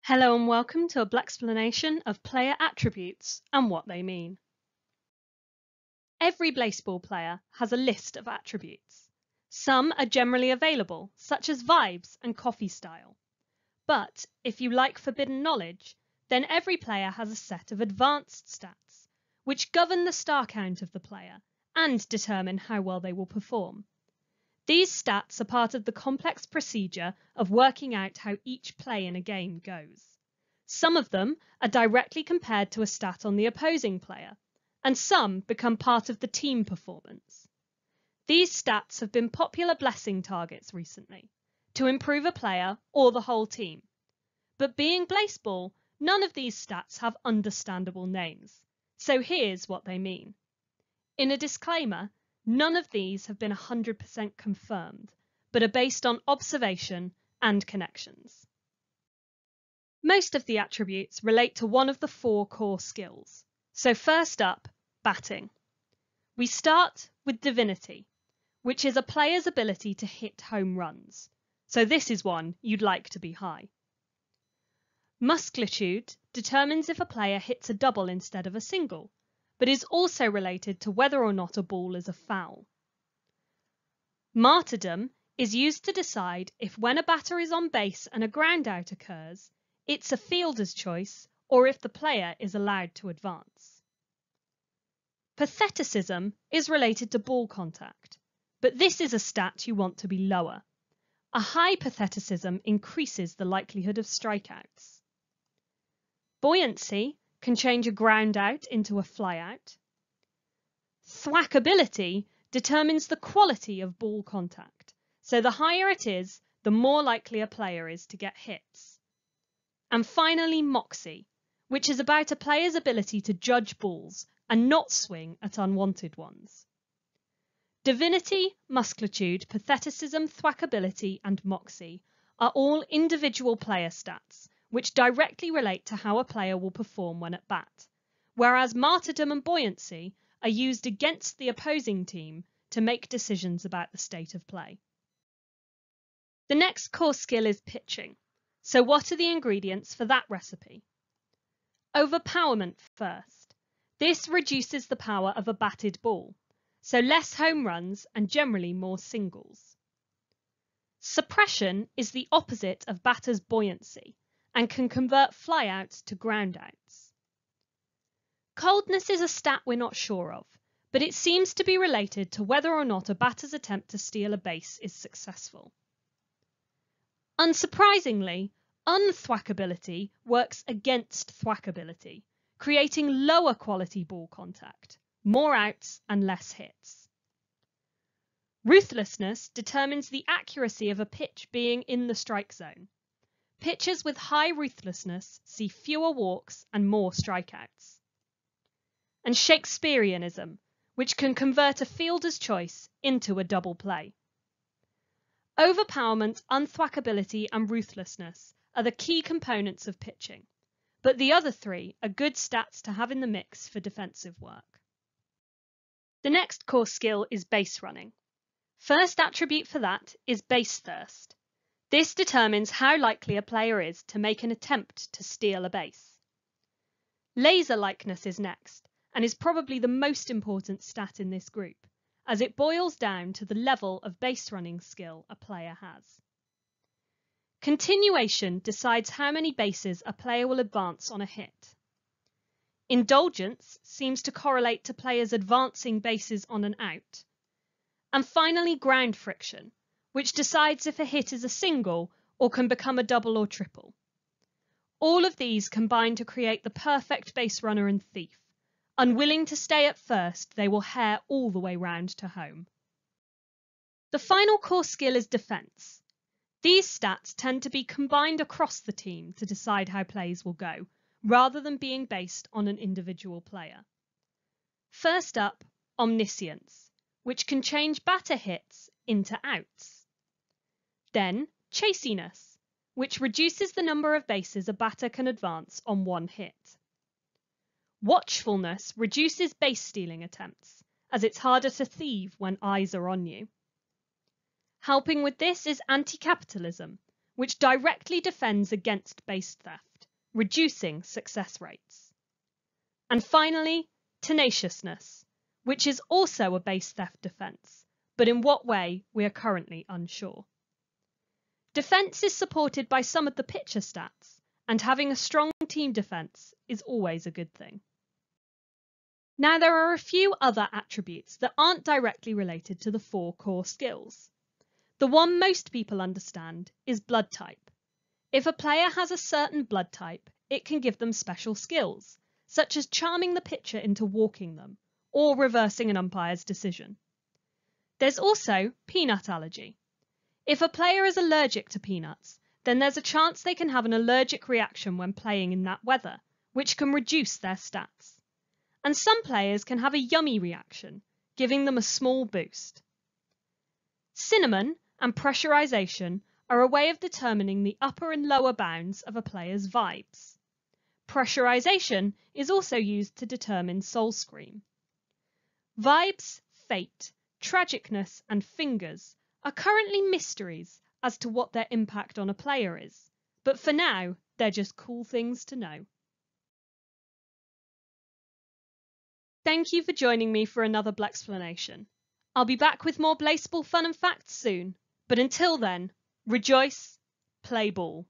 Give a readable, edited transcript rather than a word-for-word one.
Hello and welcome to a Blaxplanation of player attributes and what they mean. Every Blaseball player has a list of attributes. Some are generally available, such as vibes and coffee style. But if you like forbidden knowledge, then every player has a set of advanced stats, which govern the star count of the player and determine how well they will perform. These stats are part of the complex procedure of working out how each play in a game goes. Some of them are directly compared to a stat on the opposing player, and some become part of the team performance. These stats have been popular blessing targets recently, to improve a player or the whole team. But being Blaseball, none of these stats have understandable names, so here's what they mean. In a disclaimer, none of these have been 100% confirmed, but are based on observation and connections. Most of the attributes relate to one of the 4 core skills. So first up, batting. We start with divinity, which is a player's ability to hit home runs. So this is one you'd like to be high. Musclitude determines if a player hits a double instead of a single, but is also related to whether or not a ball is a foul. Martyrdom is used to decide if when a batter is on base and a ground out occurs, it's a fielder's choice or if the player is allowed to advance. Patheticism is related to ball contact, but this is a stat you want to be lower. A high patheticism increases the likelihood of strikeouts. Buoyancy can change a ground out into a fly out. Thwackability determines the quality of ball contact, so the higher it is, the more likely a player is to get hits. And finally, moxie, which is about a player's ability to judge balls and not swing at unwanted ones. Divinity, musclitude, patheticism, thwackability, and moxie are all individual player stats, which directly relate to how a player will perform when at bat, whereas martyrdom and buoyancy are used against the opposing team to make decisions about the state of play. The next core skill is pitching. So what are the ingredients for that recipe? Overpowerment first. This reduces the power of a batted ball, so less home runs and generally more singles. Suppression is the opposite of batter's buoyancy and can convert flyouts to groundouts. Coldness is a stat we're not sure of, but it seems to be related to whether or not a batter's attempt to steal a base is successful. Unsurprisingly, unthwackability works against thwackability, creating lower quality ball contact, more outs and less hits. Ruthlessness determines the accuracy of a pitch being in the strike zone. Pitchers with high ruthlessness see fewer walks and more strikeouts. And Shakespeareanism, which can convert a fielder's choice into a double play. Overpowerment, unthwackability, and ruthlessness are the key components of pitching, but the other 3 are good stats to have in the mix for defensive work. The next core skill is base running. First attribute for that is base thirst. This determines how likely a player is to make an attempt to steal a base. Laser likeness is next, and is probably the most important stat in this group, as it boils down to the level of base running skill a player has. Continuation decides how many bases a player will advance on a hit. Indulgence seems to correlate to players advancing bases on an out. And finally, ground friction, which decides if a hit is a single or can become a double or triple. All of these combine to create the perfect base runner and thief. Unwilling to stay at first, they will hare all the way round to home. The final core skill is defense. These stats tend to be combined across the team to decide how plays will go, rather than being based on an individual player. First up, omniscience, which can change batter hits into outs. Then, chasiness, which reduces the number of bases a batter can advance on one hit. Watchfulness reduces base stealing attempts, as it's harder to thieve when eyes are on you. Helping with this is anti-capitalism, which directly defends against base theft, reducing success rates. And finally, tenaciousness, which is also a base theft defense, but in what way we are currently unsure. Defense is supported by some of the pitcher stats, and having a strong team defense is always a good thing. Now, there are a few other attributes that aren't directly related to the 4 core skills. The one most people understand is blood type. If a player has a certain blood type, it can give them special skills, such as charming the pitcher into walking them, or reversing an umpire's decision. There's also peanut allergy. If a player is allergic to peanuts, then there's a chance they can have an allergic reaction when playing in that weather, which can reduce their stats. And some players can have a yummy reaction, giving them a small boost. Cinnamon and pressurization are a way of determining the upper and lower bounds of a player's vibes. Pressurization is also used to determine soul scream. Vibes, fate, tragicness, and fingers are currently mysteries as to what their impact on a player is, but for now, they're just cool things to know. Thank you for joining me for another Blexplanation. I'll be back with more Blaseball fun and facts soon, but until then, rejoice, play ball.